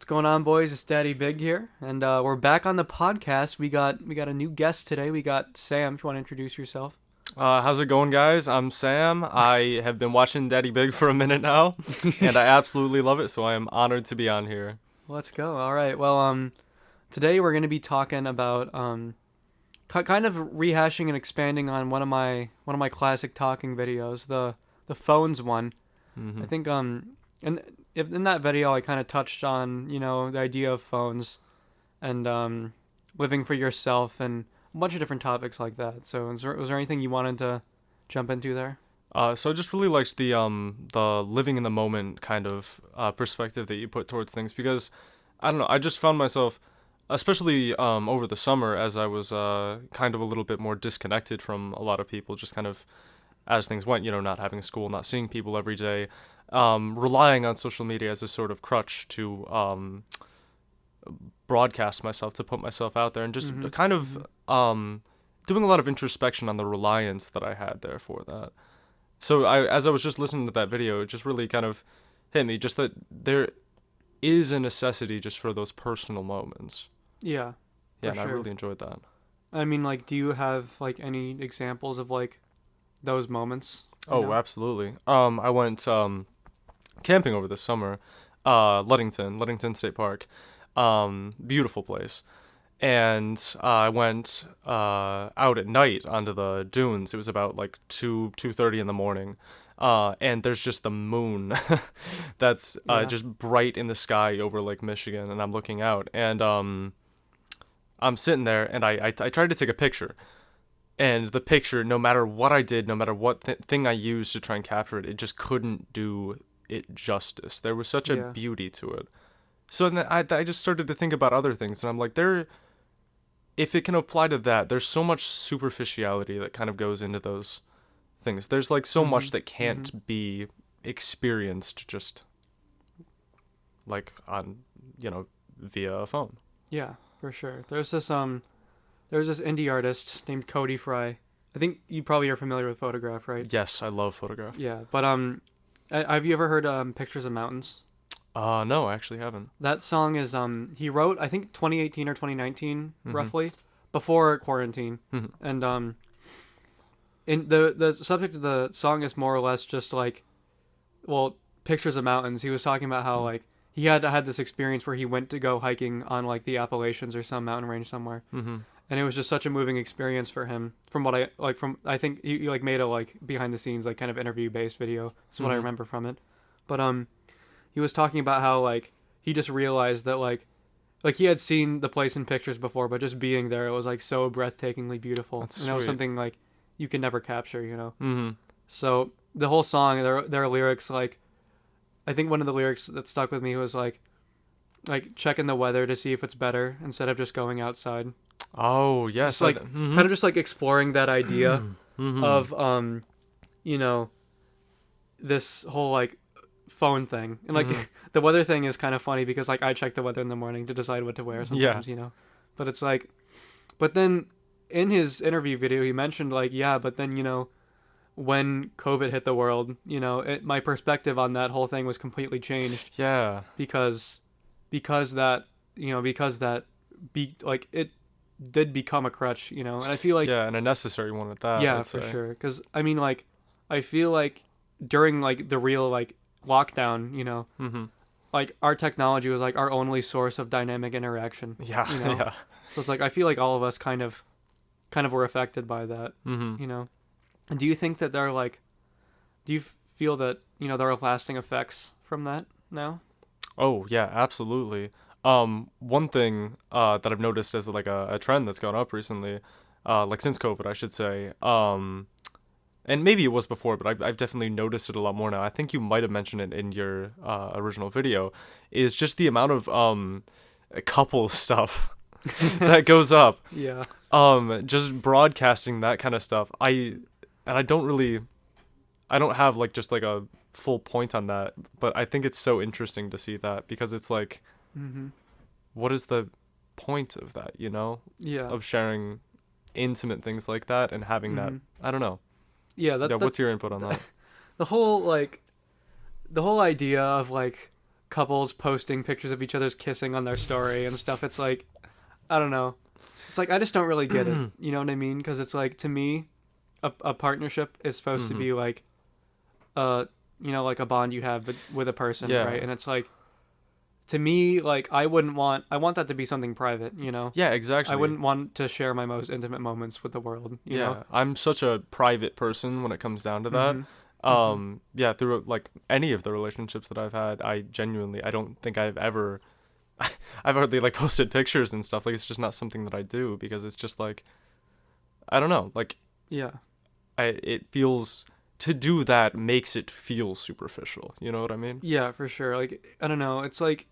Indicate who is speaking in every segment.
Speaker 1: going on, boys? It's Daddy Big here, and we're back on the podcast. We got a new guest today. We got Sam. If you want to introduce yourself.
Speaker 2: How's it going, guys? I'm Sam. I have been watching Daddy Big for a minute now, and I absolutely love it, so I am honored to be on here.
Speaker 1: Let's go. All right. Well, today we're going to be talking about kind of rehashing and expanding on one of my classic talking videos, the phones one.
Speaker 2: Mm-hmm.
Speaker 1: I think and if in that video I kind of touched on the idea of phones and living for yourself and a bunch of different topics like that. So was there anything you wanted to jump into there?
Speaker 2: So I just really liked the living in the moment kind of perspective that you put towards things because I don't know, I just found myself, especially over the summer, as I was kind of a little bit more disconnected from a lot of people, just kind of as things went, not having school, not seeing people every day, relying on social media as a sort of crutch to broadcast myself, to put myself out there, and just kind of doing a lot of introspection on the reliance that I had there for that. So as I was just listening to that video, it just really kind of hit me, just that there is a necessity just for those personal moments.
Speaker 1: Yeah.
Speaker 2: Yeah, and
Speaker 1: sure.
Speaker 2: I really enjoyed that.
Speaker 1: I mean, like, do you have like any examples of like those moments?
Speaker 2: Oh, absolutely. I went camping over the summer, Ludington State Park, beautiful place, and I went out at night onto the dunes. It was about like 2:30 in the morning, and there's just the moon, that's just bright in the sky over Lake Michigan, and I'm looking out, and I'm sitting there, and I tried to take a picture. And the picture, no matter what I did, no matter what thing I used to try and capture it, it just couldn't do it justice. There was such a beauty to it. So then I just started to think about other things, and I'm like, if it can apply to that, there's so much superficiality that kind of goes into those things. There's like so much that can't be experienced just like on, via a phone.
Speaker 1: Yeah, for sure. There's this indie artist named Cody Fry. I think you probably are familiar with Photograph, right?
Speaker 2: Yes, I love Photograph.
Speaker 1: Yeah, but have you ever heard Pictures of Mountains?
Speaker 2: No, I actually haven't.
Speaker 1: That song is he wrote, I think, 2018 or 2019 roughly, before quarantine. And in the subject of the song is more or less just like, well, Pictures of Mountains. He was talking about how like he had this experience where he went to go hiking on like the Appalachians or some mountain range somewhere. And it was just such a moving experience for him. From what I think he like made a like behind the scenes like kind of interview based video. That's what I remember from it. But he was talking about how like he just realized that like he had seen the place in pictures before, but just being there, it was like so breathtakingly beautiful.
Speaker 2: That's
Speaker 1: and it was
Speaker 2: sweet.
Speaker 1: something like you can never capture, So the whole song, their lyrics, like I think one of the lyrics that stuck with me was like checking the weather to see if it's better instead of just going outside.
Speaker 2: Oh, yes.
Speaker 1: Just like kind of just like exploring that idea of this whole like phone thing. And like the weather thing is kind of funny because like I check the weather in the morning to decide what to wear sometimes, But it's like, but then in his interview video he mentioned like, but then when COVID hit the world, my perspective on that whole thing was completely changed.
Speaker 2: Yeah.
Speaker 1: Because that it did become a crutch, and I feel like
Speaker 2: and a necessary one at that.
Speaker 1: yeah, for sure. Because I mean, like, I feel like during like the real like lockdown, like our technology was like our only source of dynamic interaction.
Speaker 2: Yeah, yeah.
Speaker 1: So it's like I feel like all of us kind of were affected by that. And do you think that do you feel that there are lasting effects from that now?
Speaker 2: Oh, yeah, absolutely. One thing that I've noticed as like a trend that's gone up recently, like since COVID, I should say, and maybe it was before, but I've definitely noticed it a lot more now. I think you might have mentioned it in your original video, is just the amount of couple stuff that goes up.
Speaker 1: Yeah.
Speaker 2: Just broadcasting that kind of stuff. I don't have like just like a full point on that, but I think it's so interesting to see that because it's like, what is the point of that,
Speaker 1: Yeah.
Speaker 2: of sharing intimate things like that and having that, I don't know.
Speaker 1: Yeah,
Speaker 2: What's your input on that?
Speaker 1: the whole idea of like couples posting pictures of each other's kissing on their story and stuff. It's like, I don't know. It's like I just don't really get it. You know what I mean? Because it's like, to me, a partnership is supposed to be like, like a bond you have with a person, right? And it's like, to me, like, I want that to be something private, you know?
Speaker 2: Yeah, exactly.
Speaker 1: I wouldn't want to share my most intimate moments with the world, you know?
Speaker 2: I'm such a private person when it comes down to that. Yeah, through like any of the relationships that I've had, I don't think I've hardly like posted pictures and stuff. Like, it's just not something that I do, because it's just like, I don't know, like, it feels, to do that makes it feel superficial. You know what I mean?
Speaker 1: Yeah, for sure. Like, I don't know. It's like,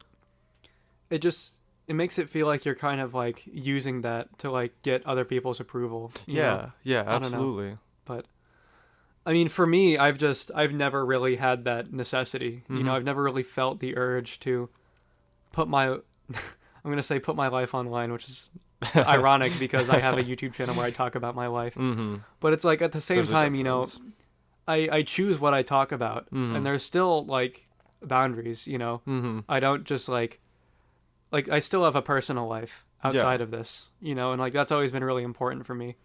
Speaker 1: it makes it feel like you're kind of like using that to like get other people's approval. You know?
Speaker 2: Yeah, absolutely.
Speaker 1: But I mean, for me, I've never really had that necessity. You know, I've never really felt the urge to put my, I'm going to say put my life online, which is ironic because I have a YouTube channel where I talk about my life. But it's like, at the same time, you know, I choose what I talk about, and there's still like boundaries, you know. I don't just like I still have a personal life outside of this, you know, and like that's always been really important for me.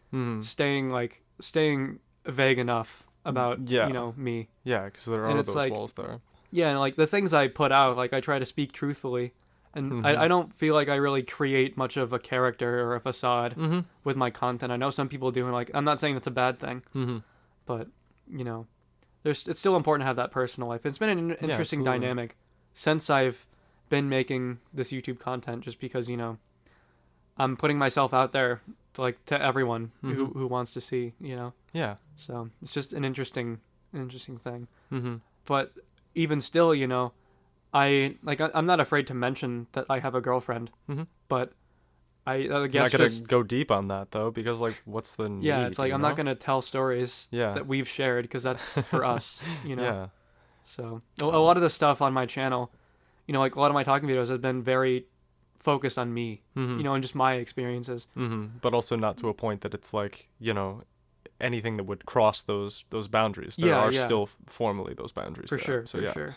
Speaker 1: Staying vague enough about you know, me.
Speaker 2: Yeah, because there are those like, walls there.
Speaker 1: Yeah, and like the things I put out, like I try to speak truthfully, and I don't feel like I really create much of a character or a facade with my content. I know some people do, and like I'm not saying that's a bad thing, but you know, it's still important to have that personal life. It's been an interesting dynamic since I've been making this YouTube content, just because, you know, I'm putting myself out there to everyone who wants to see, you know. Yeah. So it's just an interesting thing. But even still, you know, I'm not afraid to mention that I have a girlfriend, but I guess
Speaker 2: not gonna go deep on that though, because like, what's the need?
Speaker 1: Yeah, it's like, I'm not gonna tell stories that we've shared, because that's for us, you know. Yeah. So a lot of the stuff on my channel, you know, like a lot of my talking videos have been very focused on me, you know, and just my experiences.
Speaker 2: But also not to a point that it's like, you know, anything that would cross those boundaries. There are still formally those boundaries. For sure.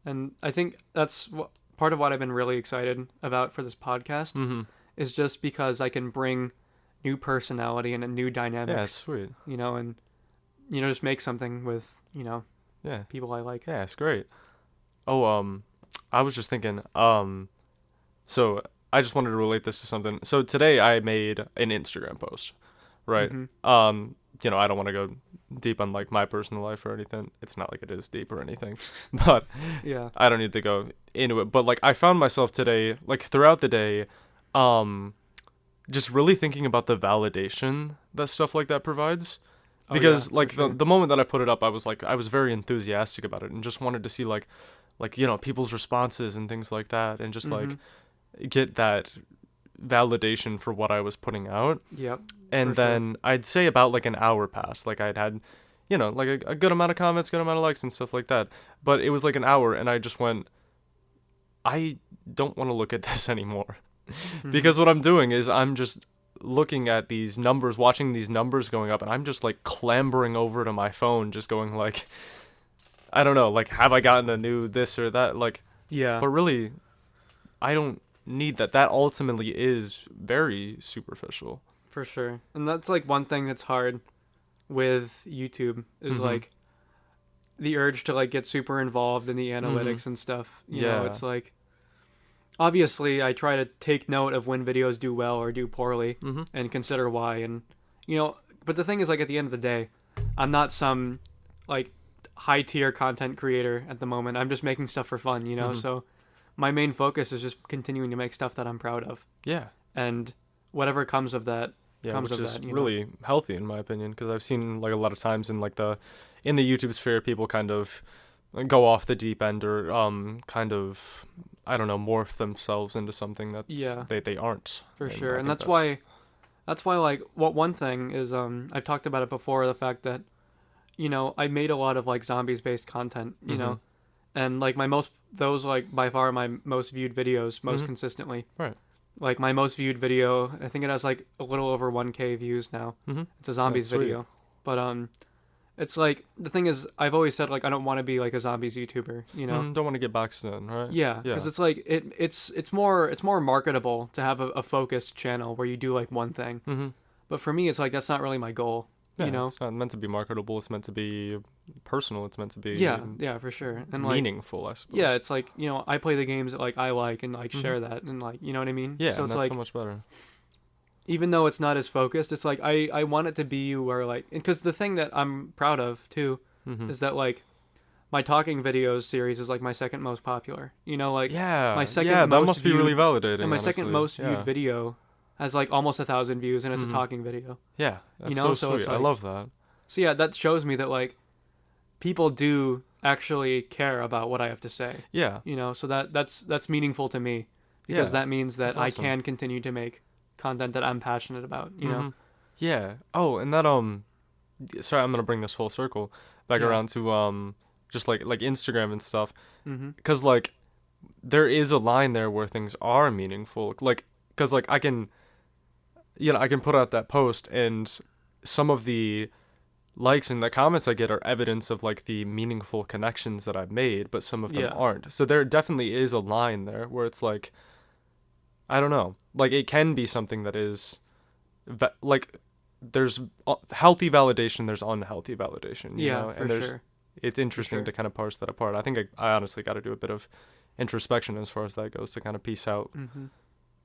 Speaker 2: And I think that's part of what I've been really excited about for this podcast. Is just because I can bring new personality and a new dynamic. Yeah, it's sweet.
Speaker 1: You know, and, you know, just make something with, you know, people I like.
Speaker 2: Yeah, it's great. Oh, I was just thinking, so I just wanted to relate this to something. So today I made an Instagram post, right? You know, I don't want to go deep on like my personal life or anything. It's not like it is deep or anything, but I don't need to go into it. But like, I found myself today, like throughout the day, just really thinking about the validation that stuff like that provides, because the moment that I put it up, I was very enthusiastic about it and just wanted to see like you know, people's responses and things like that, and just like get that validation for what I was putting out. And then I'd say about like an hour passed, like I'd had, you know, like a good amount of comments, good amount of likes and stuff like that, but it was like an hour, and I just went, I don't want to look at this anymore. Because what I'm doing is I'm just looking at these numbers, watching these numbers going up, and I'm just like clambering over to my phone, just going like, I don't know, like, have I gotten a new this or that? Like, but really, I don't need that. That ultimately is very superficial.
Speaker 1: For sure. And that's like one thing that's hard with YouTube is like the urge to like get super involved in the analytics and stuff. You know, it's like, obviously I try to take note of when videos do well or do poorly and consider why. And, you know, but the thing is, like, at the end of the day, I'm not some like high tier content creator at the moment. I'm just making stuff for fun, you know? So my main focus is just continuing to make stuff that I'm proud of. Yeah. And whatever comes of that, comes of that.
Speaker 2: Which is really healthy in my opinion, because I've seen like a lot of times in like in the YouTube sphere, people kind of go off the deep end or kind of, I don't know, morph themselves into something that they aren't.
Speaker 1: For sure. And that's why like one thing is I've talked about it before, the fact that, you know, I made a lot of like zombies based content, you know, and like those like by far my most viewed videos most consistently. Right. Like my most viewed video, I think it has like a little over 1K views now. It's a zombies video. But it's like the thing is, I've always said like I don't want to be like a zombies YouTuber, you know.
Speaker 2: Don't want to get boxed in, right?
Speaker 1: Yeah, because it's like it's more marketable to have a focused channel where you do like one thing.
Speaker 2: Mm-hmm.
Speaker 1: But for me, it's like that's not really my goal.
Speaker 2: Yeah,
Speaker 1: you know,
Speaker 2: it's not meant to be marketable. It's meant to be personal. It's meant to be
Speaker 1: yeah, for sure, and like
Speaker 2: meaningful. I suppose.
Speaker 1: yeah, it's like I play the games that like I like and like share that and like you know what I mean.
Speaker 2: Yeah,
Speaker 1: so it's
Speaker 2: that's
Speaker 1: like
Speaker 2: so much better.
Speaker 1: even though it's not as focused, it's like I want it to be where like because the thing that I'm proud of too is that like my talking videos series is like my second most popular. Like my second
Speaker 2: that
Speaker 1: most
Speaker 2: must be
Speaker 1: viewed,
Speaker 2: really validating.
Speaker 1: and my
Speaker 2: honestly.
Speaker 1: second most viewed video has like almost 1,000 views and it's a talking video.
Speaker 2: Yeah, that's
Speaker 1: so
Speaker 2: so
Speaker 1: it's
Speaker 2: sweet. I
Speaker 1: like,
Speaker 2: love that.
Speaker 1: So yeah, that shows me that like people do actually care about what I have to say.
Speaker 2: Yeah.
Speaker 1: So that's meaningful to me because that means that I
Speaker 2: awesome.
Speaker 1: can continue to make content that I'm passionate about, know.
Speaker 2: Yeah. Oh, and that sorry, I'm going to bring this full circle back around to just like Instagram and stuff. Cuz like there is a line there where things are meaningful. Like cuz like I can put out that post and some of the likes and the comments I get are evidence of like the meaningful connections that I've made, but some of them aren't. So there definitely is a line there where it's like, I don't know, like it can be something that is like there's healthy validation, there's unhealthy validation, you know?
Speaker 1: For sure.
Speaker 2: It's interesting to kind of parse that apart. I think I honestly got to do a bit of introspection as far as that goes to kind of piece out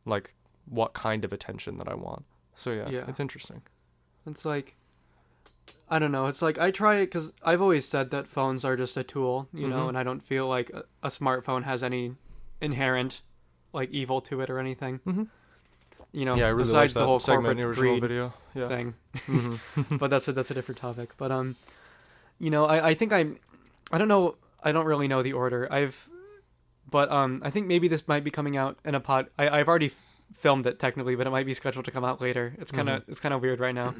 Speaker 2: like what kind of attention that I want. So yeah. It's interesting.
Speaker 1: It's like, I don't know. It's like I try it because I've always said that phones are just a tool, you know, and I don't feel like a smartphone has any inherent like evil to it or anything. I really besides the whole corporate greed
Speaker 2: video
Speaker 1: thing. But that's a different topic. But I think I don't know. I don't really know the order. I think maybe this might be coming out in a pod. I've already filmed it technically, but it might be scheduled to come out later. It's kind of weird right now.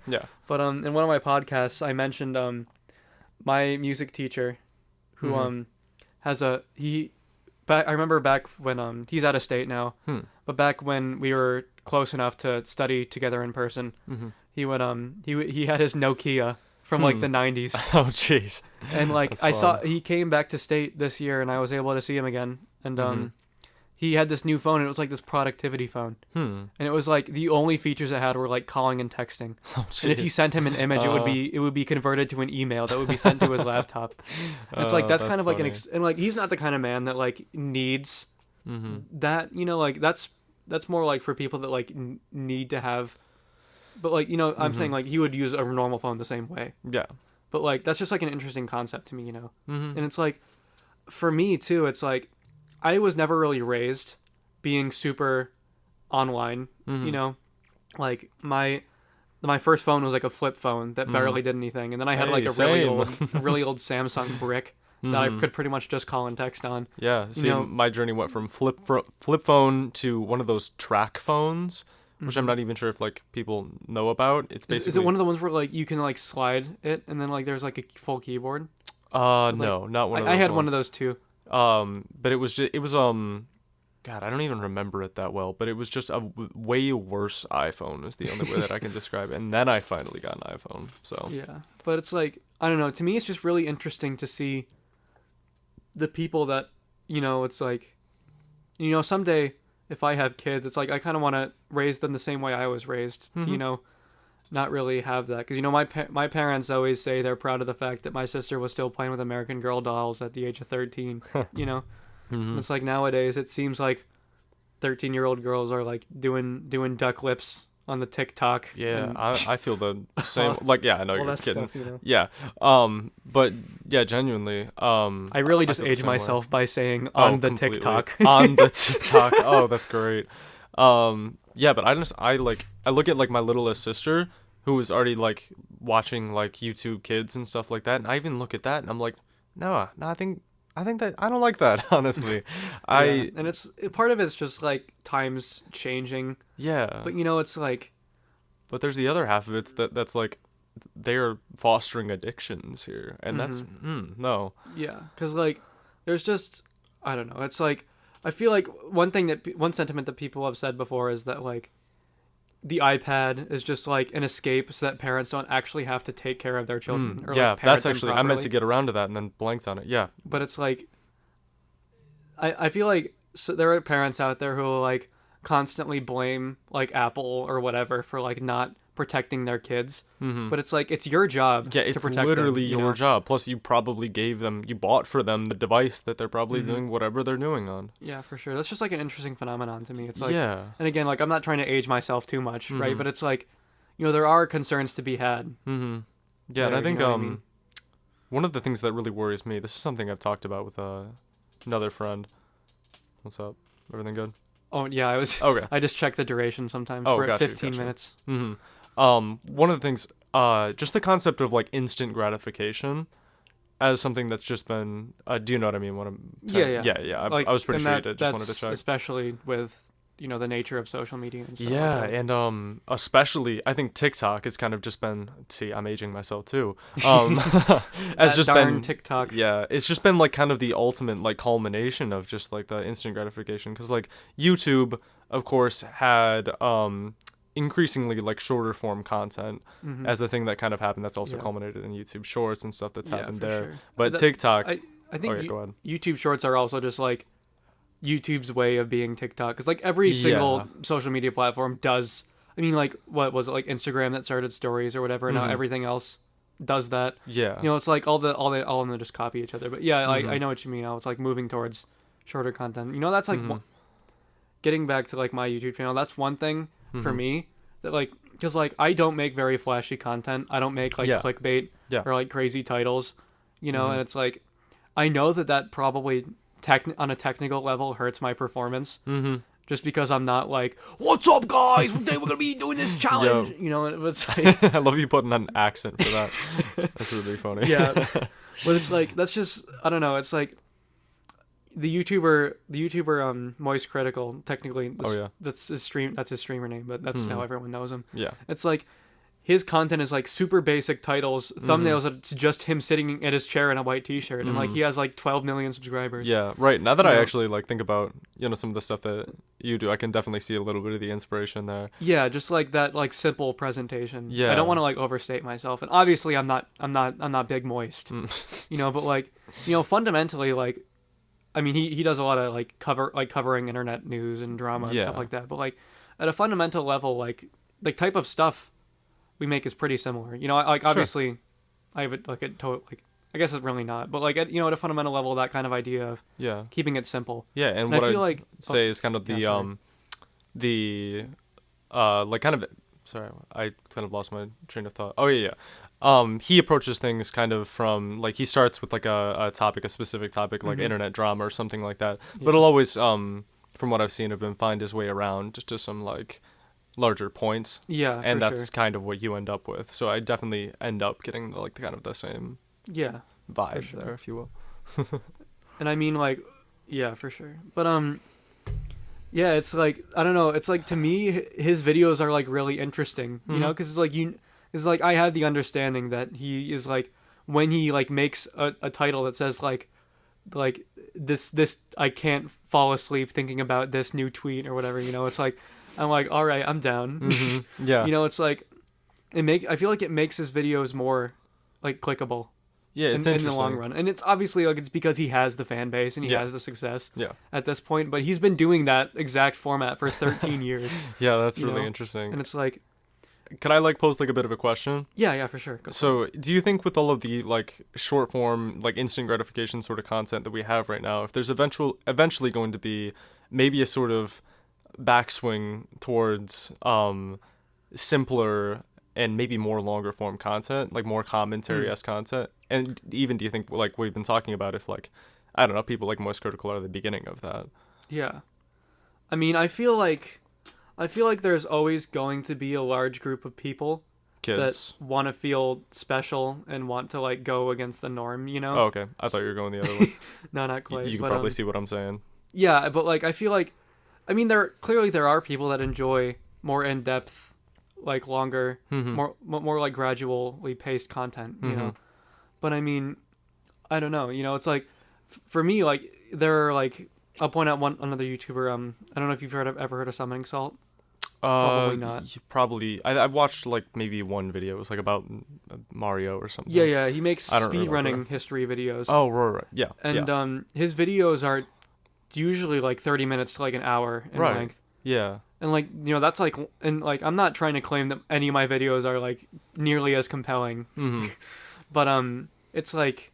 Speaker 2: Yeah.
Speaker 1: But in one of my podcasts, I mentioned my music teacher, who has I remember back when he's out of state now, but back when we were close enough to study together in person, he would he had his Nokia from like the 90s.
Speaker 2: Oh jeez.
Speaker 1: And like he came back to state this year, and I was able to see him again, and he had this new phone, and it was like this productivity phone. And it was like the only features it had were like calling and texting.
Speaker 2: Oh,
Speaker 1: and if you sent him an image, it would be converted to an email that would be sent to his laptop. And it's like that's kind of like and like he's not the kind of man that like needs that. Like that's more like for people that like need to have. But like I'm saying like he would use a normal phone the same way.
Speaker 2: Yeah.
Speaker 1: But like that's just like an interesting concept to me, And it's like for me too, it's like I was never really raised being super online, like my first phone was like a flip phone that barely did anything. And then I had like a really old Samsung brick that I could pretty much just call and text on.
Speaker 2: Yeah. See, my journey went from flip phone to one of those track phones, which I'm not even sure if like people know about. It's basically
Speaker 1: is it one of the ones where like you can like slide it and then like there's like a full keyboard?
Speaker 2: No, not one of those.
Speaker 1: I had
Speaker 2: ones.
Speaker 1: one of those too.
Speaker 2: But it was God, I don't even remember it that well, but it was just a way worse iPhone is the only way that I can describe it. And then I finally got an iPhone. So
Speaker 1: yeah, but it's like I don't know. To me, it's just really interesting to see the people that it's like someday if I have kids, it's like I kind of want to raise them the same way I was raised. Not really have that because my parents always say they're proud of the fact that my sister was still playing with American Girl dolls at the age of 13. It's like nowadays it seems like 13-year-old girls are like doing duck lips on the TikTok.
Speaker 2: Yeah, I feel the same. Like yeah, I know you're kidding.
Speaker 1: Stuff,
Speaker 2: Yeah, but yeah, genuinely.
Speaker 1: I really just age myself by saying on the
Speaker 2: completely.
Speaker 1: TikTok.
Speaker 2: On the TikTok. Oh, that's great. Yeah, but I look at like my littlest sister who was already like watching like YouTube Kids and stuff like that, and I even look at that and I'm like, no, I think that I don't like that, honestly.
Speaker 1: And it's part of it's just like times changing.
Speaker 2: Yeah.
Speaker 1: But it's like,
Speaker 2: but there's the other half of it that's like they're fostering addictions here, and that's no.
Speaker 1: Yeah, because like there's just I don't know. It's like I feel like one sentiment that people have said before is that like the iPad is just like an escape so that parents don't actually have to take care of their children or
Speaker 2: Yeah,
Speaker 1: like parent
Speaker 2: that's
Speaker 1: them
Speaker 2: actually I meant
Speaker 1: properly.
Speaker 2: to get around to that and then blanked on it. Yeah.
Speaker 1: But it's like I feel like there are parents out there who will like constantly blame like Apple or whatever for like not protecting their kids. But it's like it's your job
Speaker 2: Yeah,
Speaker 1: to
Speaker 2: it's
Speaker 1: protect
Speaker 2: literally
Speaker 1: them, you
Speaker 2: your
Speaker 1: know?
Speaker 2: job. Plus, you probably you bought for them the device that they're probably doing whatever they're doing on.
Speaker 1: Yeah, for sure. That's just like an interesting phenomenon to me. It's like,
Speaker 2: Yeah.
Speaker 1: and again, like I'm not trying to age myself too much, right? But it's like, there are concerns to be had.
Speaker 2: Yeah, and
Speaker 1: There,
Speaker 2: I think
Speaker 1: you know what I mean?
Speaker 2: one of the things that really worries me. This is something I've talked about with another friend. What's up? Everything good?
Speaker 1: Oh yeah,
Speaker 2: Okay.
Speaker 1: I just check the duration sometimes.
Speaker 2: Oh,
Speaker 1: We're at
Speaker 2: gotcha,
Speaker 1: 15
Speaker 2: gotcha.
Speaker 1: minutes.
Speaker 2: One of the things, just the concept of like instant gratification, as something that's just been. Do you know what I mean? What I'm saying?
Speaker 1: Yeah.
Speaker 2: Yeah.
Speaker 1: Like,
Speaker 2: I was pretty
Speaker 1: and
Speaker 2: sure you
Speaker 1: that,
Speaker 2: did. Just wanted
Speaker 1: that's
Speaker 2: to check.
Speaker 1: especially with the nature of social media and stuff
Speaker 2: Yeah,
Speaker 1: like that.
Speaker 2: and especially I think TikTok has kind of just been. See, I'm aging myself too. Has
Speaker 1: That
Speaker 2: just
Speaker 1: darn
Speaker 2: been.
Speaker 1: TikTok.
Speaker 2: Yeah, it's just been like kind of the ultimate like culmination of just like the instant gratification. Because like YouTube, of course, had increasingly like shorter form content as a thing that kind of happened. That's also
Speaker 1: Yeah.
Speaker 2: culminated in YouTube Shorts and stuff that's
Speaker 1: Yeah,
Speaker 2: happened
Speaker 1: for
Speaker 2: there.
Speaker 1: sure.
Speaker 2: But
Speaker 1: That-
Speaker 2: TikTok.
Speaker 1: I think
Speaker 2: Go ahead.
Speaker 1: YouTube Shorts are also just like YouTube's way of being TikTok, because like every single
Speaker 2: Yeah.
Speaker 1: social media platform does. I mean, like what was it, like Instagram that started stories or whatever, and now everything else does that.
Speaker 2: Yeah.
Speaker 1: It's like all of them just copy each other. But yeah, like I know what you mean. It's like moving towards shorter content. That's like getting back to like my YouTube channel. That's one thing for me that like, because like I don't make very flashy content. I don't make like
Speaker 2: Yeah.
Speaker 1: clickbait
Speaker 2: Yeah.
Speaker 1: or like crazy titles. And it's like I know that probably on a technical level hurts my performance. Just because I'm not like, what's up, guys? Today we're gonna be doing this challenge. And it's like,
Speaker 2: I love you putting an accent for that. That's really funny.
Speaker 1: yeah, but it's like that's just I don't know. It's like the YouTuber Moist Critical. Technically, that's his streamer name, but that's how everyone knows him.
Speaker 2: Yeah.
Speaker 1: It's like his content is like super basic titles, thumbnails. It's just him sitting at his chair in a white T-shirt, and like he has like 12 million subscribers.
Speaker 2: Yeah, right. Now that I actually like think about some of the stuff that you do, I can definitely see a little bit of the inspiration there.
Speaker 1: Yeah, just like that, like simple presentation.
Speaker 2: Yeah.
Speaker 1: I don't want to like overstate myself, and obviously I'm not Big Moist, but like fundamentally, like I mean he does a lot of like covering internet news and drama and stuff like that, but like at a fundamental level, like the type of stuff we make is pretty similar. Like obviously, I have it like I guess it's really not, but like at a fundamental level, that kind of idea of keeping it simple.
Speaker 2: Yeah, and
Speaker 1: I
Speaker 2: what
Speaker 1: feel
Speaker 2: I
Speaker 1: like
Speaker 2: say is kind of the like kind of sorry, I kind of lost my train of thought. Oh yeah. He approaches things kind of from like he starts with like a specific topic like internet drama or something like that, but he'll always from what I've seen of him find his way around just to some like larger points.
Speaker 1: Yeah,
Speaker 2: and
Speaker 1: for
Speaker 2: that's
Speaker 1: sure.
Speaker 2: kind of what you end up with. So I definitely end up getting like kind of the same vibe
Speaker 1: sure.
Speaker 2: there, if you will.
Speaker 1: And I mean like for sure. But yeah, it's like I don't know, it's like to me his videos are like really interesting, because it's like I have the understanding that he is like when he like makes a title that says like this I can't fall asleep thinking about this new tweet or whatever, it's like I'm like, all right, I'm down.
Speaker 2: Yeah.
Speaker 1: It's like I feel like it makes his videos more like clickable.
Speaker 2: Yeah, it's
Speaker 1: in
Speaker 2: interesting.
Speaker 1: the long run. And it's obviously like it's because he has the fan base and he has the success at this point, but he's been doing that exact format for 13 years.
Speaker 2: Yeah, that's really interesting.
Speaker 1: And it's like,
Speaker 2: could I like pose like a bit of a question?
Speaker 1: Yeah, for sure.
Speaker 2: So, do you think with all of the like short form, like instant gratification sort of content that we have right now, if there's eventually going to be maybe a sort of backswing towards simpler and maybe more longer form content, like more commentary-esque content? And even do you think like we've been talking about if like I don't know, people like Moist Critical are the beginning of that?
Speaker 1: Yeah. I mean, I feel like there's always going to be a large group of people
Speaker 2: Kids
Speaker 1: that want to feel special and want to like go against the norm,
Speaker 2: Oh, okay. I thought you were going the other way.
Speaker 1: No, not quite.
Speaker 2: You can
Speaker 1: but,
Speaker 2: probably see what I'm saying.
Speaker 1: Yeah, but like I feel like I mean there are people that enjoy more in-depth, like longer, more like gradually paced content, you know. But I mean, I don't know, it's like for me, like there are like I'll point out another YouTuber. I don't know if you've ever heard of Summoning Salt. Probably not.
Speaker 2: Probably. I've watched like maybe one video. It was like about Mario or something.
Speaker 1: Yeah. He makes
Speaker 2: I don't
Speaker 1: speedrunning
Speaker 2: remember.
Speaker 1: history videos.
Speaker 2: Oh, right. Yeah.
Speaker 1: And
Speaker 2: yeah.
Speaker 1: his videos are usually like 30 minutes to like an hour in
Speaker 2: Right.
Speaker 1: length.
Speaker 2: Yeah.
Speaker 1: And like, that's like, and like, I'm not trying to claim that any of my videos are like nearly as compelling,
Speaker 2: Mm-hmm.
Speaker 1: but it's like,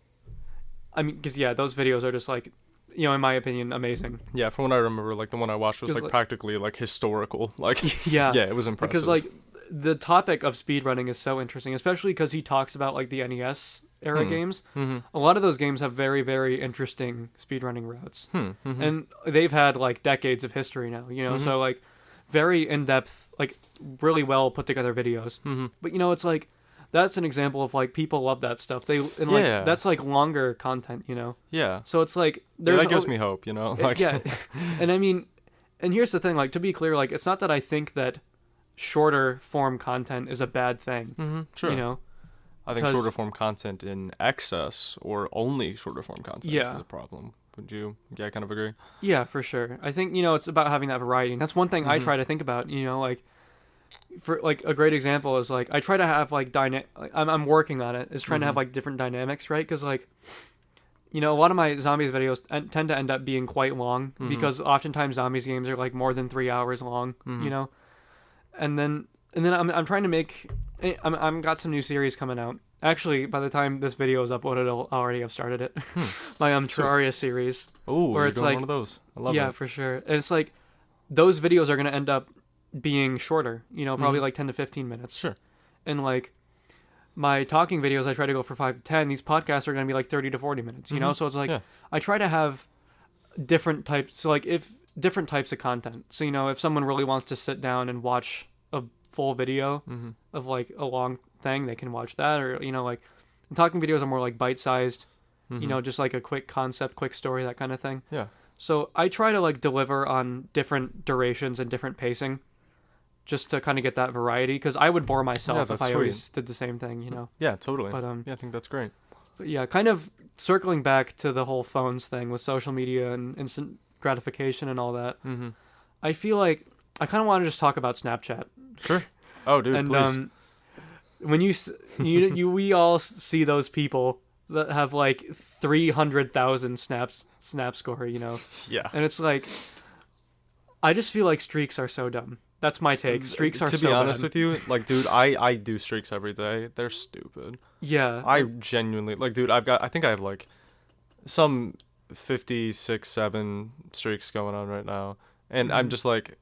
Speaker 1: I mean, because yeah, those videos are just like, in my opinion, amazing.
Speaker 2: Yeah, from what I remember, like the one I watched was like practically like historical. Like
Speaker 1: Yeah,
Speaker 2: yeah, it was impressive.
Speaker 1: Because like the topic of speedrunning is so interesting, especially because he talks about like the NES era games.
Speaker 2: Mm-hmm.
Speaker 1: A lot of those games have very, very interesting speedrunning routes,
Speaker 2: Mm-hmm.
Speaker 1: and they've had like decades of history now.
Speaker 2: Mm-hmm.
Speaker 1: So like very in depth, like really well put together videos.
Speaker 2: Mm-hmm.
Speaker 1: But it's like that's an example of like people love that stuff. Like that's like longer content.
Speaker 2: Yeah.
Speaker 1: So it's like
Speaker 2: Yeah, that gives me hope. Like
Speaker 1: yeah, and I mean, and here's the thing. Like to be clear, like it's not that I think that shorter form content is a bad thing.
Speaker 2: Mm-hmm. Sure. I think
Speaker 1: 'cause-
Speaker 2: shorter form content in excess or only shorter form content
Speaker 1: Yeah.
Speaker 2: is a problem. Would you? Yeah, I kind of agree.
Speaker 1: Yeah, for sure. I think it's about having that variety. And that's one thing I
Speaker 2: Mhm.
Speaker 1: try to think about. Like for like a great example is like I try to have like I'm working on it is trying to have like different dynamics, right? Because like a lot of my zombies videos tend to end up being quite long because oftentimes zombies games are like more than 3 hours long. And then I'm trying to make I'm got some new series coming out. Actually, by the time this video is uploaded, I'll already have started it. My Terraria series.
Speaker 2: Oh,
Speaker 1: Where
Speaker 2: you're
Speaker 1: it's
Speaker 2: doing
Speaker 1: like-
Speaker 2: one of those. I love
Speaker 1: Yeah,
Speaker 2: it.
Speaker 1: for sure. And it's like those videos are going to end up being shorter, probably like 10 to 15 minutes.
Speaker 2: Sure.
Speaker 1: And like my talking videos, I try to go for 5 to 10. These podcasts are going to be like 30 to 40 minutes, So it's like
Speaker 2: Yeah.
Speaker 1: I try to have different types. So like if different types of content. So, if someone really wants to sit down and watch a full video
Speaker 2: Mm-hmm.
Speaker 1: of like a long thing, they can watch that. Or, like talking videos are more like bite-sized, just like a quick concept, quick story, that kind of thing.
Speaker 2: Yeah.
Speaker 1: So I try to like deliver on different durations and different pacing, just to kind of get that variety. Because I would bore myself if
Speaker 2: that's
Speaker 1: I
Speaker 2: sweet.
Speaker 1: always did the same thing,
Speaker 2: Yeah, totally.
Speaker 1: But
Speaker 2: yeah, I think that's great.
Speaker 1: but yeah, kind of circling back to the whole phones thing with social media and instant gratification and all that.
Speaker 2: Mm-hmm.
Speaker 1: I feel like I kind of want to just talk about Snapchat.
Speaker 2: Sure. Oh, dude,
Speaker 1: And
Speaker 2: please.
Speaker 1: when we all see those people that have like 300,000 snap score,
Speaker 2: Yeah.
Speaker 1: and it's like I just feel like streaks are so dumb. That's my take. Streaks are
Speaker 2: To
Speaker 1: so
Speaker 2: be honest
Speaker 1: bad.
Speaker 2: with you, like, dude, I do streaks every day. They're stupid.
Speaker 1: Yeah.
Speaker 2: I genuinely like, dude. I think I have like some 56, 7 streaks going on right now, and I'm just like,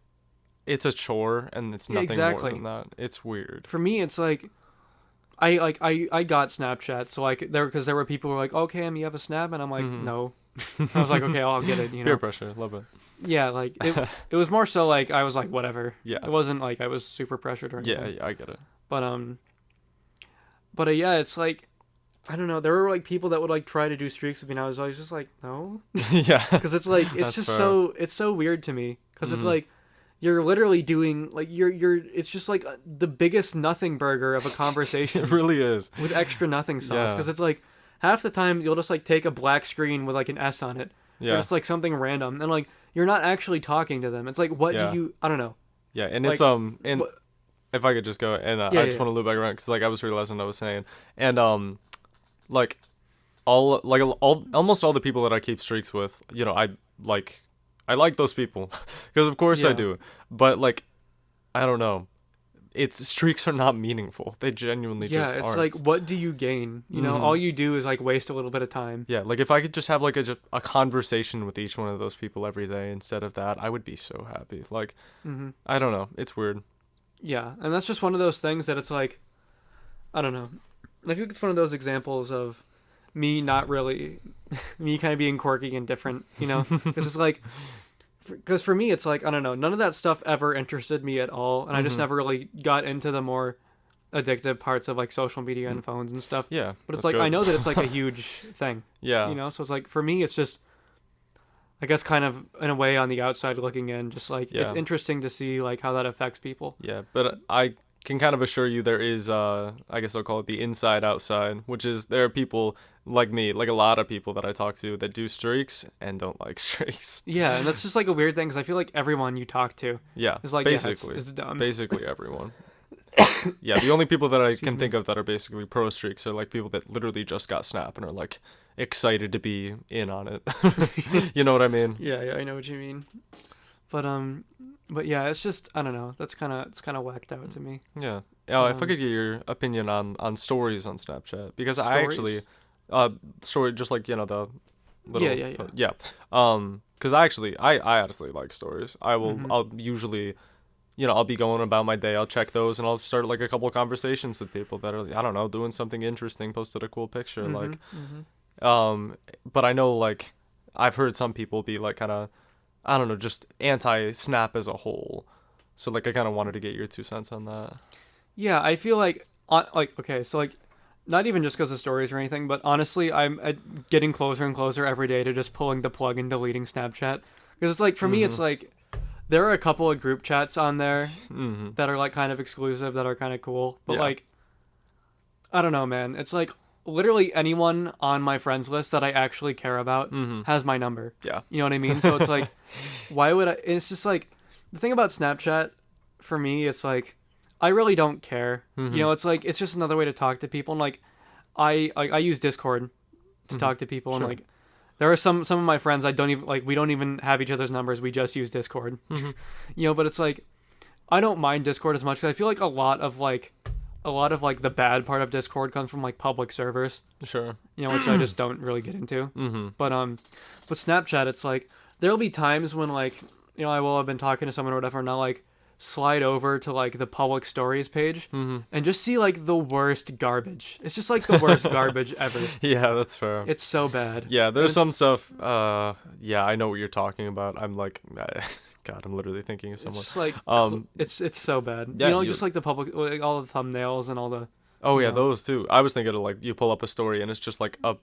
Speaker 2: it's a chore, and it's
Speaker 1: Yeah,
Speaker 2: nothing
Speaker 1: exactly.
Speaker 2: more than that. It's weird.
Speaker 1: For me, it's like I got Snapchat, so like because there were people who were like, "Oh, Cam, you have a Snap," and I'm like, "No." I was like, "Okay, I'll get it."
Speaker 2: Peer pressure, love it.
Speaker 1: Yeah, like it was more so like I was like, whatever.
Speaker 2: Yeah.
Speaker 1: It wasn't like I was super pressured or anything.
Speaker 2: Yeah, I get it.
Speaker 1: But yeah, it's like I don't know. There were like people that would like try to do streaks with me, and I was always just like, no,
Speaker 2: Yeah.
Speaker 1: because it's like it's
Speaker 2: That's
Speaker 1: just
Speaker 2: fair.
Speaker 1: it's so weird to me because it's like you're literally doing like you're it's just like the biggest nothing burger of a conversation
Speaker 2: It really is.
Speaker 1: with extra nothing sauce
Speaker 2: Yeah.
Speaker 1: because it's like half the time you'll just like take a black screen with like an S on it or
Speaker 2: Yeah.
Speaker 1: just like something random and like you're not actually talking to them. It's like what
Speaker 2: Yeah.
Speaker 1: do you I don't know.
Speaker 2: Yeah, and
Speaker 1: Like,
Speaker 2: it's and
Speaker 1: but-
Speaker 2: if I could just go and
Speaker 1: Yeah,
Speaker 2: I just
Speaker 1: yeah.
Speaker 2: want to loop back around because like I was realizing what I was saying and like almost all the people that I keep streaks with, I like those people because of course I
Speaker 1: Yeah.
Speaker 2: do, but like I don't know, it's streaks are not meaningful. They genuinely
Speaker 1: Yeah,
Speaker 2: just
Speaker 1: it's
Speaker 2: aren't.
Speaker 1: like what do you gain? All you do is like waste a little bit of time.
Speaker 2: Yeah, like if I could just have like a conversation with each one of those people every day instead of that, I would be so happy. Like, I don't know, it's weird.
Speaker 1: Yeah, and that's just one of those things that it's like, I don't know. I think it's one of those examples of me not really, me kind of being quirky and different, Because it's like, because for me, it's like, I don't know, none of that stuff ever interested me at all. And I just never really got into the more addictive parts of like social media and phones and stuff.
Speaker 2: Yeah,
Speaker 1: But it's
Speaker 2: that's
Speaker 1: like,
Speaker 2: good.
Speaker 1: I know that it's like a huge thing,
Speaker 2: Yeah,
Speaker 1: So it's like, for me, it's just, I guess kind of in a way on the outside looking in, just like, it's
Speaker 2: Yeah.
Speaker 1: interesting to see like how that affects people.
Speaker 2: yeah, but I can kind of assure you there is I guess I'll call it the inside outside, which is there are people like me, like a lot of people that I talk to that do streaks and don't like streaks.
Speaker 1: Yeah, and that's just like a weird thing because I feel like everyone you talk to
Speaker 2: Yeah,
Speaker 1: is like,
Speaker 2: basically,
Speaker 1: yeah, it's dumb.
Speaker 2: basically everyone. Yeah, the only people that I can
Speaker 1: me.
Speaker 2: think of that are basically pro streaks are like people that literally just got Snap and are like excited to be in on it. You know what I mean?
Speaker 1: Yeah, I know what you mean. But yeah, it's just I don't know. It's kind of whacked out to me.
Speaker 2: Yeah. If I could get your opinion on stories on Snapchat, because I
Speaker 1: Stories?
Speaker 2: actually, story just like the little,
Speaker 1: Yeah.
Speaker 2: yeah. Because I honestly like stories. I'll usually, I'll be going about my day. I'll check those and I'll start like a couple of conversations with people that are, I don't know, doing something interesting, posted a cool picture, but I know like I've heard some people be like kind of, I don't know, just anti-Snap as a whole. So like I kind of wanted to get your 2 cents on that.
Speaker 1: Yeah, I feel like okay, so like not even just because of stories or anything, but honestly, I'm getting closer and closer every day to just pulling the plug and deleting Snapchat because it's like for me, it's like there are a couple of group chats on there that are like kind of exclusive that are kind of cool, but like I don't know, man. It's like literally anyone on my friends list that I actually care about has my number.
Speaker 2: Yeah.
Speaker 1: You know what I mean? So it's like, why would I? It's just like the thing about Snapchat for me. It's like I really don't care. You know, it's like it's just another way to talk to people. And like I use Discord to talk to people, and like there are some of my friends I don't even like. We don't even have each other's numbers. We just use Discord. You know, but it's like I don't mind Discord as much because I feel like a lot of like the bad part of Discord comes from like public servers.
Speaker 2: Sure.
Speaker 1: You know, which I just don't really get into. But with Snapchat, it's like there'll be times when like I will have been talking to someone or whatever, and I'll like slide over to like the public stories page and just see like the worst garbage. It's just like the worst garbage ever.
Speaker 2: Yeah, that's fair.
Speaker 1: It's so bad.
Speaker 2: Yeah, there's some stuff. Yeah, I know what you're talking about. I'm like, God, I'm literally thinking of someone.
Speaker 1: It's just like it's so bad.
Speaker 2: Yeah,
Speaker 1: just like the public, like, all the thumbnails and all the.
Speaker 2: Oh yeah, those too. I was thinking of like you pull up a story and it's just like a,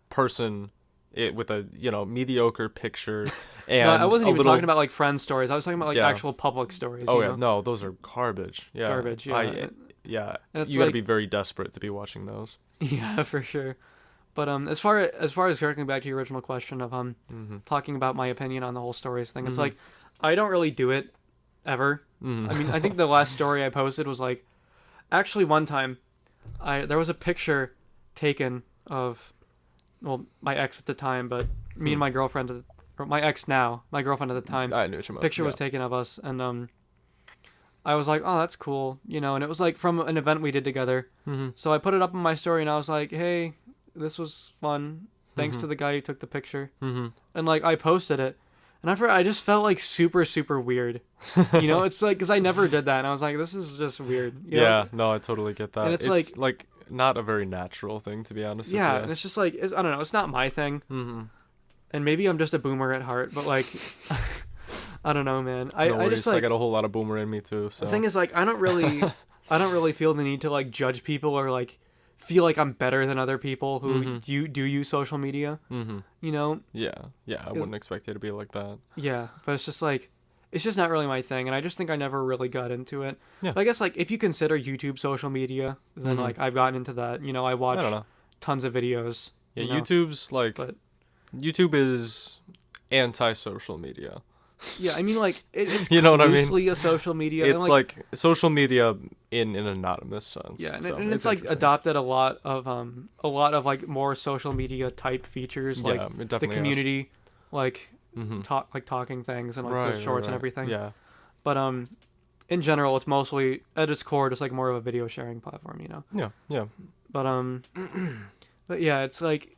Speaker 2: person. With a mediocre picture and
Speaker 1: no, I wasn't even talking about like friend stories. I was talking about like actual public stories.
Speaker 2: Oh yeah, no, those are garbage. Yeah,
Speaker 1: garbage. Yeah,
Speaker 2: you got to be very desperate to be watching those.
Speaker 1: Yeah, for sure. But as far as circling back to your original question of talking about my opinion on the whole stories thing, it's like I don't really do it ever. I mean, I think the last story I posted was like actually one time there was a picture taken of. Well, my ex at the time, but me and my girlfriend, or my ex now, my girlfriend at the time.
Speaker 2: I knew what you meant.
Speaker 1: Picture was taken of us, and I was like, oh, that's cool, and it was like from an event we did together. So I put it up in my story, and I was like, hey, this was fun. Thanks to the guy who took the picture. And like I posted it, and after I just felt like super super weird. It's like because I never did that, and I was like, this is just weird.
Speaker 2: Yeah, no, I totally get that.
Speaker 1: And it's like
Speaker 2: not a very natural thing, to be honest.
Speaker 1: Yeah, and it's just like I don't know. It's not my thing, and maybe I'm just a boomer at heart. But like, I don't know, man. I just like
Speaker 2: I got a whole lot of boomer in me too. So
Speaker 1: the thing is, like, I don't really feel the need to like judge people or like feel like I'm better than other people who do use social media.
Speaker 2: Yeah, I wouldn't expect you to be like that.
Speaker 1: Yeah, but it's just like. It's just not really my thing, and I just think I never really got into it. Yeah. But I guess, like, if you consider YouTube social media, then, like, I've gotten into that. I watch tons of videos.
Speaker 2: Yeah, YouTube's, like... But, YouTube is anti-social media.
Speaker 1: Yeah, I mean, like, it's
Speaker 2: loosely
Speaker 1: a social media.
Speaker 2: It's, like, social media in an anonymous sense.
Speaker 1: Yeah, and it's like, adopted a lot of, like, more social media type features. Like,
Speaker 2: it definitely
Speaker 1: the community, like... talking things and like the shorts and everything.
Speaker 2: Yeah.
Speaker 1: But in general, it's mostly at its core just like more of a video sharing platform,
Speaker 2: Yeah.
Speaker 1: But but yeah, it's like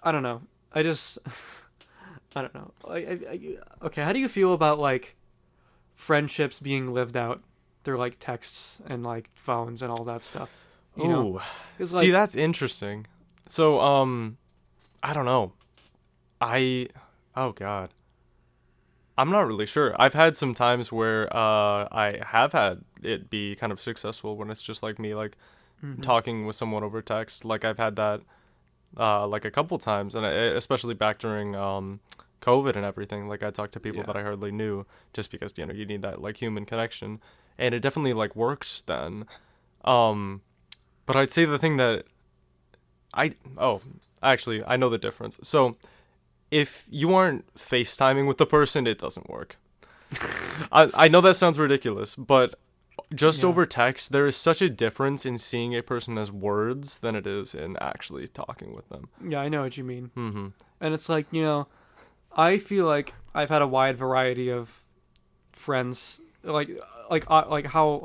Speaker 1: I don't know. I don't know. Okay, how do you feel about like friendships being lived out through like texts and like phones and all that stuff?
Speaker 2: Ooh. See, that's interesting. So I don't know. Oh God, I'm not really sure. I've had some times where I have had it be kind of successful when it's just like me like talking with someone over text. Like I've had that like a couple times, and especially back during COVID and everything. Like I talked to people that I hardly knew just because you need that like human connection, and it definitely like works then. But I'd say the thing that Actually, I know the difference. So if you aren't FaceTiming with the person, it doesn't work. I know that sounds ridiculous, but just
Speaker 1: Yeah.
Speaker 2: over text, there is such a difference in seeing a person as words than it is in actually talking with them.
Speaker 1: Yeah, I know what you mean.
Speaker 2: Mm-hmm.
Speaker 1: And it's like, I feel like I've had a wide variety of friends, like how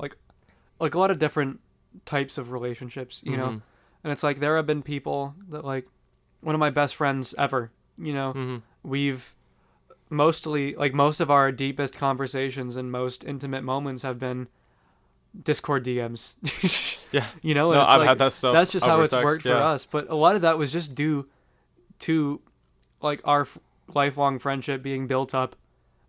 Speaker 1: like a lot of different types of relationships,
Speaker 2: Mm-hmm.
Speaker 1: And it's like there have been people that like one of my best friends ever,
Speaker 2: Mm-hmm.
Speaker 1: we've mostly like most of our deepest conversations and most intimate moments have been Discord DMs.
Speaker 2: Yeah.
Speaker 1: And
Speaker 2: No,
Speaker 1: it's
Speaker 2: I've
Speaker 1: like
Speaker 2: had that stuff.
Speaker 1: that's just how
Speaker 2: over
Speaker 1: it's
Speaker 2: text,
Speaker 1: worked for
Speaker 2: yeah.
Speaker 1: us, but a lot of that was just due to like our lifelong friendship being built up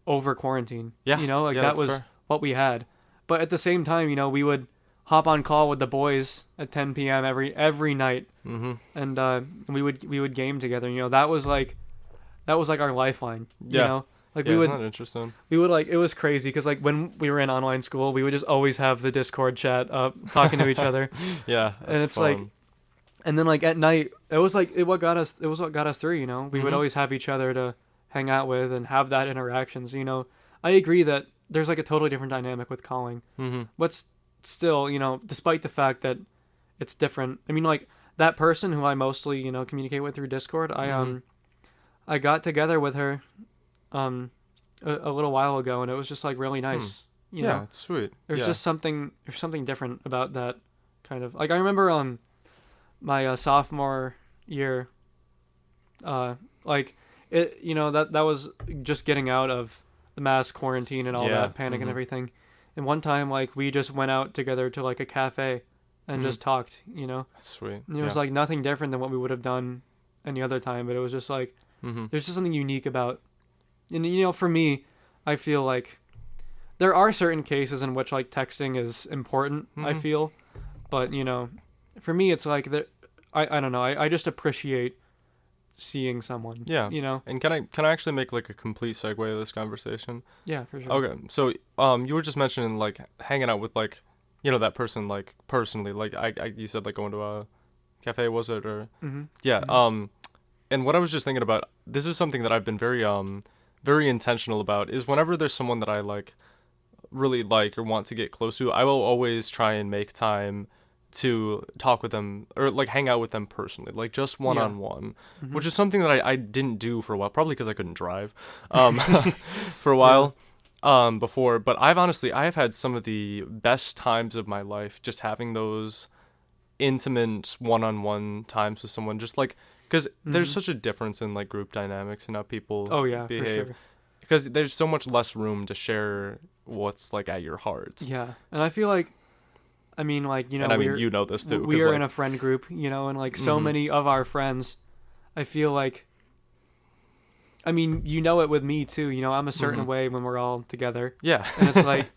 Speaker 1: over quarantine.
Speaker 2: Yeah.
Speaker 1: Like
Speaker 2: Yeah,
Speaker 1: that
Speaker 2: that's
Speaker 1: was
Speaker 2: fair.
Speaker 1: what we had. But at the same time, we would hop on call with the boys at 10 p.m. every night,
Speaker 2: Mm-hmm.
Speaker 1: and we would game together. That was like our lifeline.
Speaker 2: Yeah.
Speaker 1: Like
Speaker 2: Yeah, isn't that interesting?
Speaker 1: we would like it was crazy because like when we were in online school, we would just always have the Discord chat up talking to each other,
Speaker 2: Yeah,
Speaker 1: and
Speaker 2: that's
Speaker 1: it's like,
Speaker 2: fun.
Speaker 1: and then like at night, it was like what got us through. We would
Speaker 2: Mhm.
Speaker 1: always have each other to hang out with and have that interactions. I agree that there's like a totally different dynamic with calling,
Speaker 2: Mm-hmm.
Speaker 1: but still, despite the fact that it's different. I mean, like that person who I mostly communicate with through Discord, I got together with her a little while ago, and it was just like really nice.
Speaker 2: Yeah, it's sweet.
Speaker 1: There's
Speaker 2: Yeah.
Speaker 1: just something different about that kind of like I remember my sophomore year, like it that was just getting out of the mass quarantine and all
Speaker 2: Yeah.
Speaker 1: that panic and
Speaker 2: Mhm.
Speaker 1: everything. And one time like we just went out together to like a cafe and
Speaker 2: Mhm.
Speaker 1: just talked.
Speaker 2: That's sweet.
Speaker 1: And it was like nothing different than what we would have done any other time, but it was just like
Speaker 2: Mm-hmm.
Speaker 1: there's just something unique about. And for me, I feel like there are certain cases in which like texting is important, I
Speaker 2: Mhm.
Speaker 1: feel, but for me it's like that I don't know, I just appreciate seeing someone.
Speaker 2: Yeah. And can I actually make like a complete segue of this conversation?
Speaker 1: Yeah, for sure.
Speaker 2: Okay. So you were just mentioning like hanging out with like that person like personally, like I you said like going to a cafe, was it, or
Speaker 1: Mm-hmm.
Speaker 2: yeah.
Speaker 1: Mm-hmm.
Speaker 2: And what I was just thinking about, this is something that I've been very intentional about, is whenever there's someone that I like really like or want to get close to, I will always try and make time to talk with them or like hang out with them personally, like just one on one,
Speaker 1: Mm-hmm.
Speaker 2: which is something that I didn't do for a while, probably because I couldn't drive for a while before. But I've had some of the best times of my life just having those intimate one-on-one times with someone, just like because there's
Speaker 1: Mhm.
Speaker 2: such a difference in like group dynamics and how people
Speaker 1: Oh yeah,
Speaker 2: behave,
Speaker 1: for sure.
Speaker 2: because there's so much less room to share what's like at your heart.
Speaker 1: Yeah, and I feel like, I mean, like
Speaker 2: And I mean, you know this too.
Speaker 1: we
Speaker 2: 'cause,
Speaker 1: are
Speaker 2: like,
Speaker 1: in a friend group, and like so
Speaker 2: Mhm.
Speaker 1: many of our friends, I feel like. I mean, it with me too. I'm a certain
Speaker 2: Mhm.
Speaker 1: way when we're all together,
Speaker 2: Yeah.
Speaker 1: and it's like,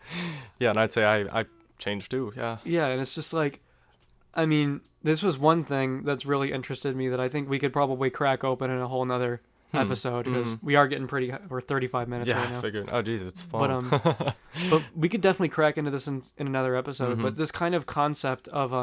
Speaker 2: Yeah, and I'd say I changed too. Yeah.
Speaker 1: yeah, and it's just like, I mean, this was one thing that's really interested me that I think we could probably crack open in a whole nother episode because
Speaker 2: Mhm.
Speaker 1: we are getting we're 35 minutes
Speaker 2: Yeah,
Speaker 1: right
Speaker 2: I
Speaker 1: now.
Speaker 2: figured. Oh, Jesus, it's
Speaker 1: But
Speaker 2: fun.
Speaker 1: but we could definitely crack into this in another episode.
Speaker 2: Mhm.
Speaker 1: But this kind of concept of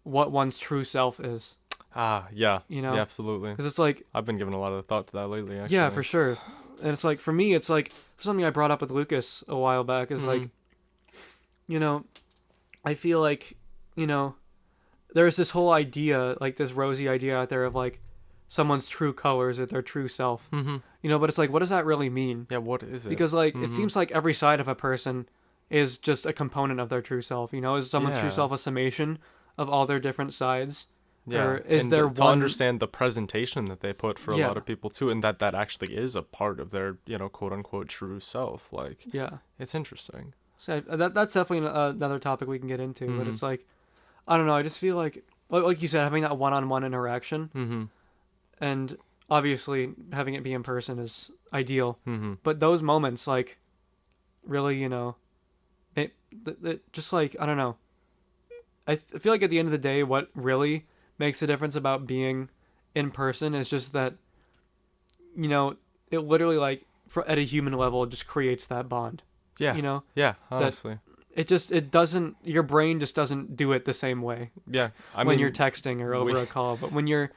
Speaker 1: what one's true self is,
Speaker 2: Yeah.
Speaker 1: you know,
Speaker 2: Yeah, absolutely.
Speaker 1: because it's like,
Speaker 2: I've been giving a lot of thought to that lately, actually.
Speaker 1: yeah, for sure. And it's like for me, it's like something I brought up with Lucas a while back is like, I feel like, there's this whole idea, like this rosy idea out there of like someone's true colors or their true self,
Speaker 2: Mm-hmm.
Speaker 1: but it's like, what does that really mean?
Speaker 2: Yeah, what is it?
Speaker 1: Because like, it
Speaker 2: Mhm.
Speaker 1: seems like every side of a person is just a component of their true self, is someone's true
Speaker 2: Yeah.
Speaker 1: self a summation of all their different sides?
Speaker 2: Yeah,
Speaker 1: Or is
Speaker 2: and
Speaker 1: there
Speaker 2: to
Speaker 1: one
Speaker 2: understand the presentation that they put for a
Speaker 1: Yeah.
Speaker 2: lot of people too, and that actually is a part of their, quote unquote true self. Like,
Speaker 1: Yeah.
Speaker 2: it's interesting.
Speaker 1: So that's definitely another topic we can get into, but
Speaker 2: Mhm.
Speaker 1: it's like, I don't know, I just feel like you said, having that one-on-one interaction,
Speaker 2: Mm-hmm.
Speaker 1: and obviously having it be in person is ideal,
Speaker 2: Mm-hmm.
Speaker 1: but those moments, like, really, it just like, I don't know, I feel like at the end of the day, what really makes a difference about being in person is just that, it literally, like, at a human level, just creates that bond.
Speaker 2: Yeah.
Speaker 1: You know,
Speaker 2: Yeah. Honestly.
Speaker 1: it doesn't, your brain just doesn't do it the same way
Speaker 2: Yeah, I
Speaker 1: when
Speaker 2: mean,
Speaker 1: you're texting or over a call. But when you're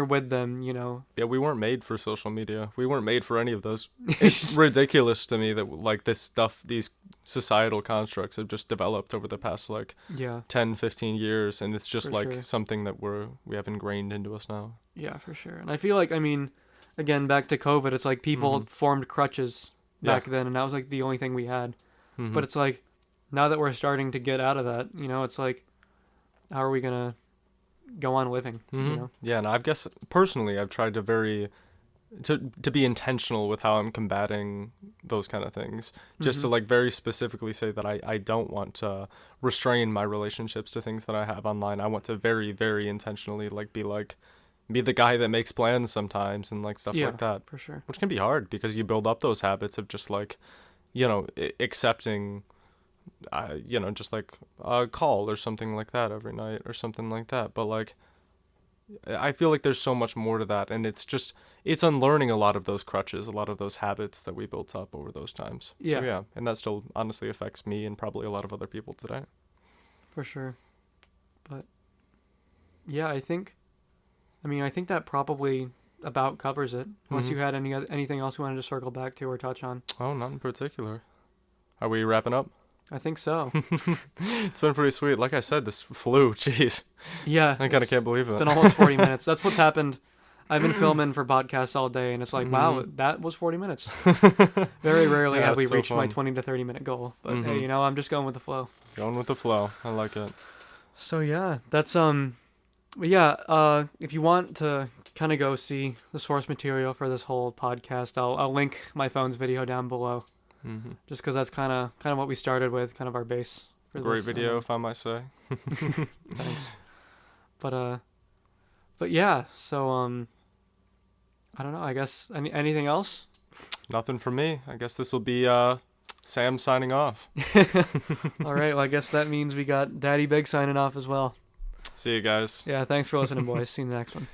Speaker 1: with them,
Speaker 2: yeah, we weren't made for social media. We weren't made for any of those. It's ridiculous to me that like this stuff, these societal constructs have just developed over the past like
Speaker 1: yeah,
Speaker 2: 10, 15 years, and it's just
Speaker 1: For
Speaker 2: like
Speaker 1: sure.
Speaker 2: something that we have ingrained into us now.
Speaker 1: yeah, for sure. And I feel like, I mean, again, back to COVID, it's like people formed crutches back then, and that was like the only thing we had. But it's like, now that we're starting to get out of that, it's like, how are we gonna go on living?
Speaker 2: Yeah, and I guess personally, I've tried to be intentional with how I'm combating those kind of things. Just to like very specifically say that I don't want to restrain my relationships to things that I have online. I want to very, very intentionally be the guy that makes plans sometimes and like stuff like that.
Speaker 1: For sure.
Speaker 2: Which can be hard because you build up those habits of just like, accepting, just like a call or something like that every night or something like that. But like, I feel like there's so much more to that, and it's unlearning a lot of those crutches, a lot of those habits that we built up over those times.
Speaker 1: Yeah.
Speaker 2: So, yeah, and that still honestly affects me and probably a lot of other people today.
Speaker 1: For sure. But yeah, I think that probably about covers it. Unless you had anything else you wanted to circle back to or touch on.
Speaker 2: Oh, not in particular. Are we wrapping up?
Speaker 1: I think so.
Speaker 2: It's been pretty sweet. Like I said, this flew. Jeez.
Speaker 1: Yeah.
Speaker 2: I kind of can't believe it.
Speaker 1: It's been almost 40 minutes. That's what's happened. I've been filming for podcasts all day, and it's like, wow, that was 40 minutes. Very rarely have we reached my 20 to 30 minute goal. But hey, I'm just going with the flow.
Speaker 2: Going with the flow. I like it.
Speaker 1: So yeah, that's if you want to kind of go see the source material for this whole podcast, I'll link my phone's video down below. Just because that's kind of what we started with, kind of our base. For
Speaker 2: Great
Speaker 1: this,
Speaker 2: video, if I might say.
Speaker 1: Thanks. But yeah, so I don't know. I guess anything else?
Speaker 2: Nothing from me. I guess this will be Sam signing off.
Speaker 1: All right. Well, I guess that means we got Daddy Big signing off as well.
Speaker 2: See you guys.
Speaker 1: Yeah. Thanks for listening, boys. See you in the next one.